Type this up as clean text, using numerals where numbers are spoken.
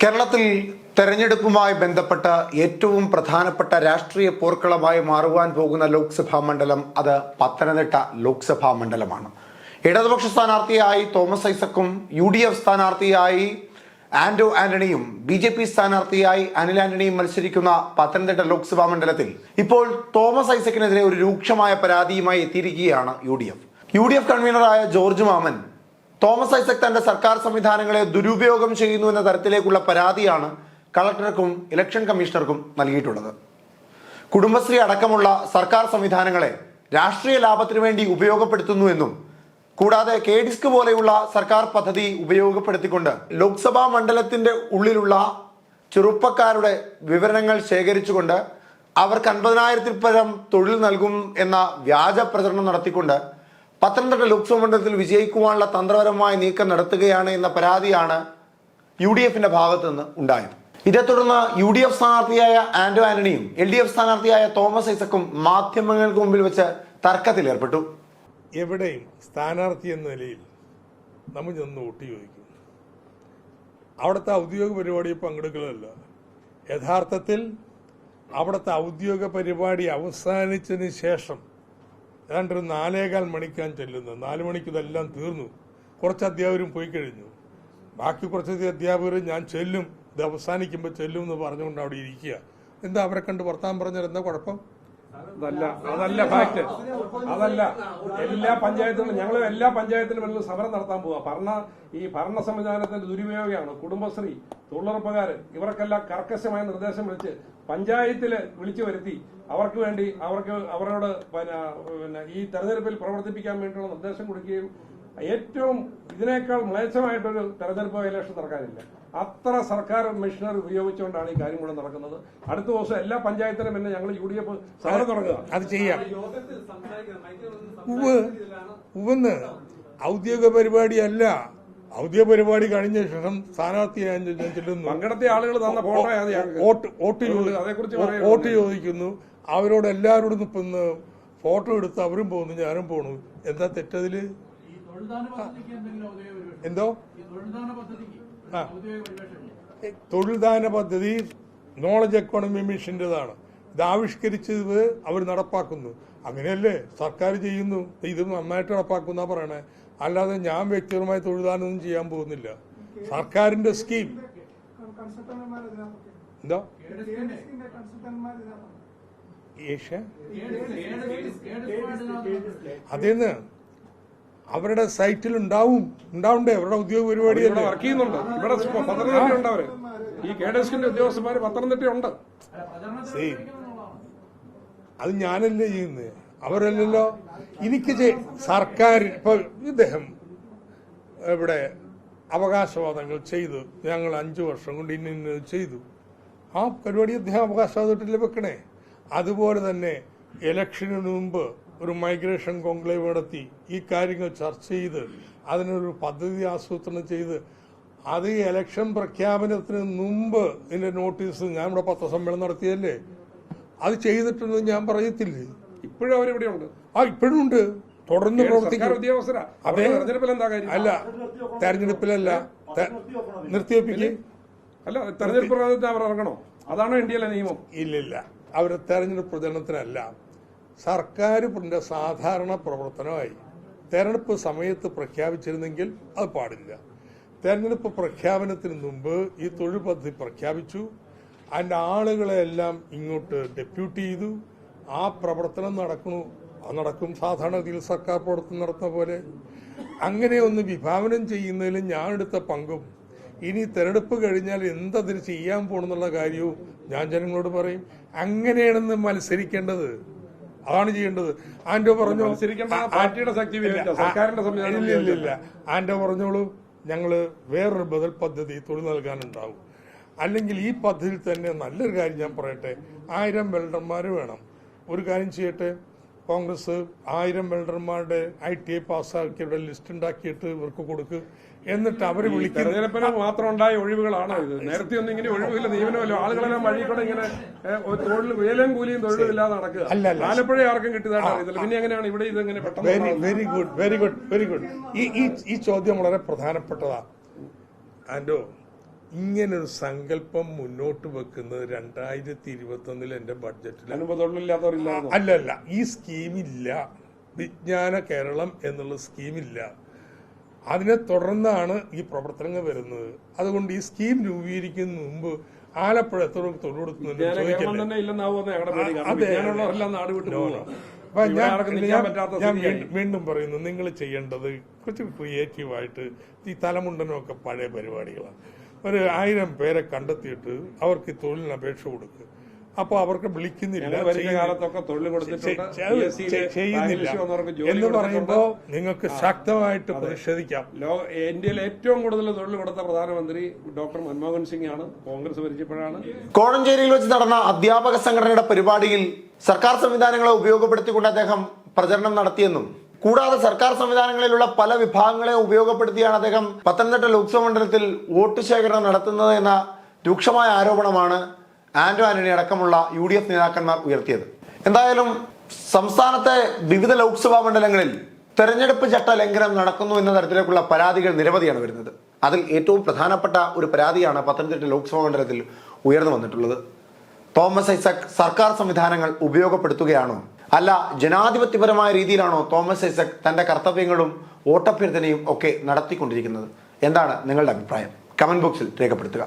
കേരളത്തിൽ തെരഞ്ഞെടുപ്പുമായി ബന്ധപ്പെട്ട ഏറ്റവും പ്രധാനപ്പെട്ട രാഷ്ട്രീയ പോർക്കളമായി മാറുവാൻ പോകുന്ന ലോക്സഭാ മണ്ഡലം അത് പത്തനംതിട്ട ലോക്സഭാ മണ്ഡലമാണ്. ഇടതുപക്ഷ സ്ഥാനാർത്ഥിയായി തോമസ് ഐസക്കും UDF സ്ഥാനാർത്ഥിയായി ആന്റോ ആന്റണിയും BJP സ്ഥാനാർത്ഥിയായി അനിൽ ആന്റണിയും മത്സരിക്കുന്ന പത്തനംതിട്ട ലോക്സഭാ മണ്ഡലത്തിൽ ഇപ്പോൾ തോമസ് ഐസക്കിനെതിരെ ഒരു രൂക്ഷമായ പരാതിയുമായി എത്തിയിരിക്കുകയാണ് UDF കൺവീനറായ ജോർജ് മാമൻ തോമസ് ഐസക് തന്റെ സർക്കാർ സംവിധാനങ്ങളെ ദുരുപയോഗം ചെയ്യുന്നു എന്ന തരത്തിലേക്കുള്ള പരാതിയാണ് കളക്ടർക്കും ഇലക്ഷൻ കമ്മീഷണർക്കും നൽകിയിട്ടുള്ളത്. കുടുംബശ്രീ അടക്കമുള്ള സർക്കാർ സംവിധാനങ്ങളെ രാഷ്ട്രീയ ലാഭത്തിനു വേണ്ടി ഉപയോഗപ്പെടുത്തുന്നുവെന്നും കൂടാതെ KDISC പോലെയുള്ള സർക്കാർ പദ്ധതി ഉപയോഗപ്പെടുത്തിക്കൊണ്ട് ലോക്സഭാ മണ്ഡലത്തിന്റെ ഉള്ളിലുള്ള ചെറുപ്പക്കാരുടെ വിവരങ്ങൾ ശേഖരിച്ചുകൊണ്ട് അവർക്ക് 50,000-ൽ പരം തൊഴിൽ നൽകും എന്ന വ്യാജ പ്രചരണം നടത്തിക്കൊണ്ട് പത്തനംതിട്ട ലോക്സഭാ മണ്ഡലത്തിൽ വിജയിക്കുവാനുള്ള തന്ത്രപരമായ നീക്കം നടത്തുകയാണ് എന്ന പരാതിയാണ് UDFന്റെ ഭാഗത്തു നിന്ന് ഉണ്ടായത്. ഇതേ തുടർന്ന് UDF സ്ഥാനാർത്ഥിയായ ആന്റോ ആന്റണിയും LDF സ്ഥാനാർത്ഥിയായ തോമസ് ഐസക്കും മാധ്യമങ്ങൾക്ക് മുമ്പിൽ വെച്ച് തർക്കത്തിലേർപ്പെട്ടു. എവിടെയും സ്ഥാനാർത്ഥി എന്ന നിലയിൽ നമ്മൾ ചെന്ന് വോട്ട് ചോദിക്കും. അവിടുത്തെ ഔദ്യോഗിക പരിപാടിയിൽ പങ്കെടുക്കലല്ല. യഥാർത്ഥത്തിൽ അവിടുത്തെ ഔദ്യോഗിക പരിപാടി അവസാനിച്ചതിന് ശേഷം ഏതാണ്ട് ഒരു 4:15 മണിക്കാണ് ചെല്ലുന്നത്. 4 മണിക്ക് ഇതെല്ലാം തീർന്നു. കുറച്ച് അധ്യാപകരും പോയി കഴിഞ്ഞു. ബാക്കി കുറച്ച് അധ്യാപകർ ഞാൻ ചെല്ലും, ഇത് അവസാനിക്കുമ്പോൾ ചെല്ലും എന്ന് പറഞ്ഞുകൊണ്ട് അവിടെ ഇരിക്കുക. എന്താ അവരെ കണ്ട് വർത്താനം പറഞ്ഞാൽ എന്താ കുഴപ്പം? അതല്ല ഫാക്ട്. അതല്ല എല്ലാ പഞ്ചായത്തിലും ഞങ്ങൾ എല്ലാ പഞ്ചായത്തിലും എല്ലാം സമരം നടത്താൻ പോവാ. ഈ ഭരണ സംവിധാനത്തിന്റെ ദുരുപയോഗമാണ്. കുടുംബശ്രീ, തൊഴിലുറപ്പുകാരൻ ഇവർക്കെല്ലാം കർക്കശമായ നിർദ്ദേശം വിളിച്ച് പഞ്ചായത്തില് വിളിച്ചു വരുത്തി അവർക്ക് വേണ്ടി അവരോട് പിന്നെ ഈ തെരഞ്ഞെടുപ്പിൽ പ്രവർത്തിപ്പിക്കാൻ വേണ്ടിയുള്ള നിർദ്ദേശം കൊടുക്കുകയും ഏറ്റവും ഇതിനേക്കാൾ മ്ലേച്ഛമായിട്ടൊരു തെരഞ്ഞെടുപ്പ് ഇലക്ഷൻ നടക്കാനില്ല. അത്ര സർക്കാർ മെഷീനറി ഉപയോഗിച്ചുകൊണ്ടാണ് ഈ കാര്യം കൂടെ നടക്കുന്നത്. അടുത്ത ദിവസം എല്ലാ പഞ്ചായത്തിലും പിന്നെ ഞങ്ങൾ UDF സമരം തുടങ്ങുക. അത് ചെയ്യാം. ഔദ്യോഗിക പരിപാടിയല്ല. ഔദ്യോഗിക പരിപാടി കഴിഞ്ഞ ശേഷം സ്ഥാനാർത്ഥി ചെല്ലുന്നു. പങ്കെടുത്ത ആളുകൾ തന്ന വോട്ട് ചോദിക്കുന്നു. അവരോട് എല്ലാവരോടും ഇപ്പൊ ഫോട്ടോ എടുത്ത് അവരും പോകുന്നു, ഞാനും പോണു. എന്താ തെറ്റതില്? എന്തോ തൊഴിൽദാന പദ്ധതി നോളജ് എക്കോണമി മിഷന്റേതാണ്. ഇത് ആവിഷ്കരിച്ചത് അവർ നടപ്പാക്കുന്നു. അങ്ങനെയല്ലേ സർക്കാർ ചെയ്യുന്നു. ഇത് നന്നായിട്ട് നടപ്പാക്കുന്ന പറയണേ. അല്ലാതെ ഞാൻ വ്യക്തിപരമായി തൊഴിൽദാനൊന്നും ചെയ്യാൻ പോകുന്നില്ല. സർക്കാരിന്റെ സ്കീം എന്തോ അതേന്ന് അവരുടെ സൈറ്റിൽ ഉണ്ടാവണ്ടേ? അവരുടെ ഉദ്യോഗ പരിപാടി വർക്ക് ചെയ്യുന്നുണ്ട്. ഇവിടെ പത്തനംതിട്ടയുണ്ട്. അവര് ഈ KDISCന്റെ ഉദ്യോഗസ്ഥന്മാര് പത്തനംതിട്ടയുണ്ട്. അത് ഞാനല്ലേ ചെയ്യുന്നത്, അവരല്ലല്ലോ. എനിക്ക് സർക്കാർ ഇപ്പൊ ഇദ്ദേഹം ഇവിടെ അവകാശവാദങ്ങൾ ചെയ്തു, ഞങ്ങൾ 5 വർഷം കൊണ്ട് ഇന്നത് ചെയ്തു. ആ പരിപാടി അദ്ദേഹം അവകാശവാദത്തില് വെക്കണേ. അതുപോലെ തന്നെ ഇലക്ഷന് മുമ്പ് ഒരു മൈഗ്രേഷൻ കോൺക്ലേവ് നടത്തി ഈ കാര്യങ്ങൾ ചർച്ച ചെയ്ത് അതിനൊരു പദ്ധതി ആസൂത്രണം ചെയ്ത് അത് ഇലക്ഷൻ പ്രഖ്യാപനത്തിന് മുമ്പ് ഇതിന്റെ നോട്ടീസ് ഞാൻ ഇവിടെ പത്രസമ്മേളനം നടത്തിയല്ലേ. അത് ചെയ്തിട്ടുണ്ടെന്ന് ഞാൻ പറയത്തില്ലേ? ഇപ്പോഴും അവരിവിടെ ഉണ്ട്. ഇപ്പോഴും ഉണ്ട്. തുടർന്ന് പ്രവർത്തിക്കും. അതെ, അല്ല തെരഞ്ഞെടുപ്പിലല്ല, നിർത്തിവെപ്പിക്കും. അല്ല, തെരഞ്ഞെടുപ്പ് അവർ ഇറങ്ങണോ? അതാണോ ഇന്ത്യയിലെ നിയമം? ഇല്ലില്ല, അവരുടെ തെരഞ്ഞെടുപ്പ് പ്രചരണത്തിനല്ല. സർക്കാരിന്റെ സാധാരണ പ്രവർത്തനമായി തെരഞ്ഞെടുപ്പ് സമയത്ത് പ്രഖ്യാപിച്ചിരുന്നെങ്കിൽ അത് പാടില്ല. തെരഞ്ഞെടുപ്പ് പ്രഖ്യാപനത്തിന് മുമ്പ് ഈ തൊഴിൽ പദ്ധതി പ്രഖ്യാപിച്ചു. അതിന്റെ ആളുകളെല്ലാം ഇങ്ങോട്ട് ഡെപ്യൂട്ടി ചെയ്തു. ആ പ്രവർത്തനം നടക്കണു. അത് നടക്കും സാധാരണ രീതിയിൽ സർക്കാർ പ്രവർത്തനം നടത്തുന്ന പോലെ. അങ്ങനെ ഒന്ന് വിഭാവനം ചെയ്യുന്നതിൽ ഞാൻ എടുത്ത പങ്കും ഇനി തെരഞ്ഞെടുപ്പ് കഴിഞ്ഞാൽ എന്തതിന് ചെയ്യാൻ പോണെന്നുള്ള കാര്യവും ഞാൻ ജനങ്ങളോട് പറയും. അങ്ങനെയാണെന്ന് മത്സരിക്കേണ്ടത്, അതാണ് ചെയ്യേണ്ടത്. ആന്റോ പറഞ്ഞു ഇല്ല. ആന്റോ പറഞ്ഞോളൂ, ഞങ്ങള് വേറൊരു ബദൽ പദ്ധതി തൊഴിൽ നൽകാനുണ്ടാവും. അല്ലെങ്കിൽ ഈ പദ്ധതിയിൽ തന്നെ നല്ലൊരു കാര്യം ഞാൻ പറയട്ടെ, 1000 വെൽഡർമാര് വേണം. ഒരു കാര്യം ചെയ്യട്ടെ, കോൺഗ്രസ് 1000 വെൽഡർമാരുടെ ITI പാസ്സാക്കിയവരുടെ ലിസ്റ്റ് ഉണ്ടാക്കിയിട്ട് ഇവർക്ക് കൊടുക്കുക. എന്നിട്ട് അവര് വിളിക്കും. തെരഞ്ഞെടുപ്പിന് മാത്രം ഉണ്ടായ ഒഴിവുകളാണ് ഇത്. നേരത്തെ ഒന്നും ഇങ്ങനെ ഒഴിവില്ല, നിയമനമല്ലോ. ആളുകളെല്ലാം വഴി കൂടെ ഇങ്ങനെ തൊഴിൽ വേലയും കൂലിയും തൊഴിലില്ലാതെ നടക്കുക. ആലപ്പുഴ ആർക്കും കിട്ടിയതായിട്ട് അറിയത്തില്ല. പിന്നെ എങ്ങനെയാണ് ഇവിടെ ഇതെങ്ങനെ പെട്ടെന്ന്? Very good. ഈ ചോദ്യം വളരെ പ്രധാനപ്പെട്ടതാ ആന്റോ. ഇങ്ങനൊരു സങ്കല്പം മുന്നോട്ട് വെക്കുന്നത് 2021 എന്റെ ബഡ്ജറ്റിൽ തൊഴിലില്ലാത്തവരില്ലായിരുന്നു. അല്ലല്ല, ഈ സ്കീമില്ല. വിജ്ഞാന കേരളം എന്നുള്ള സ്കീമില്ല. അതിനെ തുടർന്നാണ് ഈ പ്രവർത്തനങ്ങൾ വരുന്നത്. അതുകൊണ്ട് ഈ സ്കീം രൂപീകരിക്കുന്നതിന് മുമ്പ് ആലപ്പുഴ എത്ര തൊഴിൽ കൊടുക്കുന്നുണ്ട് ഞാൻ വീണ്ടും പറയുന്നു, നിങ്ങൾ ചെയ്യേണ്ടത് കുറച്ച് ക്രിയേറ്റീവായിട്ട് ഈ തലമുണ്ടനൊക്കെ പഴയ പരിപാടികളാണ്. ഒരു 1000 പേരെ കണ്ടെത്തിയിട്ട് അവർക്ക് തൊഴിലിന് അപേക്ഷ കൊടുക്കുക. അപ്പൊ അവർക്ക് വിളിക്കുന്നില്ല, ചെയ്യുന്നില്ല എന്ന് പറയുമ്പോൾ നിങ്ങൾക്ക് ശക്തമായിട്ട് പ്രതിഷേധിക്കാം. ഇന്ത്യയിൽ ഏറ്റവും കൂടുതൽ തൊഴിൽ കൊടുത്ത പ്രധാനമന്ത്രി ഡോക്ടർ മൻമോഹൻ സിംഗ് ആണ്. കോൺഗ്രസ് ഭരിച്ചപ്പോഴാണ്. കോഴഞ്ചേരിയിൽ വെച്ച് നടന്ന അധ്യാപക സംഘടനയുടെ പരിപാടിയിൽ സർക്കാർ സംവിധാനങ്ങളെ ഉപയോഗപ്പെടുത്തിക്കൊണ്ട് അദ്ദേഹം പ്രചരണം നടത്തിയെന്നും കൂടാതെ സർക്കാർ സംവിധാനങ്ങളിലുള്ള പല വിഭാഗങ്ങളെ ഉപയോഗപ്പെടുത്തിയാണ് അദ്ദേഹം പത്തനംതിട്ട ലോക്സഭാ മണ്ഡലത്തിൽ വോട്ട് ശേഖരണം നടത്തുന്നത് എന്ന രൂക്ഷമായ ആരോപണമാണ് ആന്റോ ആന്റണി അടക്കമുള്ള UDF നേതാക്കന്മാർ ഉയർത്തിയത്. എന്തായാലും സംസ്ഥാനത്തെ വിവിധ ലോക്സഭാ മണ്ഡലങ്ങളിൽ തെരഞ്ഞെടുപ്പ് ചട്ട ലംഘനം നടക്കുന്നു എന്ന തരത്തിലേക്കുള്ള പരാതികൾ നിരവധിയാണ് വരുന്നത്. അതിൽ ഏറ്റവും പ്രധാനപ്പെട്ട ഒരു പരാതിയാണ് പത്തനംതിട്ട ലോക്സഭാ മണ്ഡലത്തിൽ ഉയർന്നു വന്നിട്ടുള്ളത്. തോമസ് ഐസക് സർക്കാർ സംവിധാനങ്ങൾ ഉപയോഗപ്പെടുത്തുകയാണോ, അല്ല ജനാധിപത്യപരമായ രീതിയിലാണോ തോമസ് ഐസക് തന്റെ കർത്തവ്യങ്ങളും വോട്ടഭ്യർത്ഥനയും ഒക്കെ നടത്തിക്കൊണ്ടിരിക്കുന്നത്? എന്താണ് നിങ്ങളുടെ അഭിപ്രായം? കമന്റ് ബോക്സിൽ രേഖപ്പെടുത്തുക.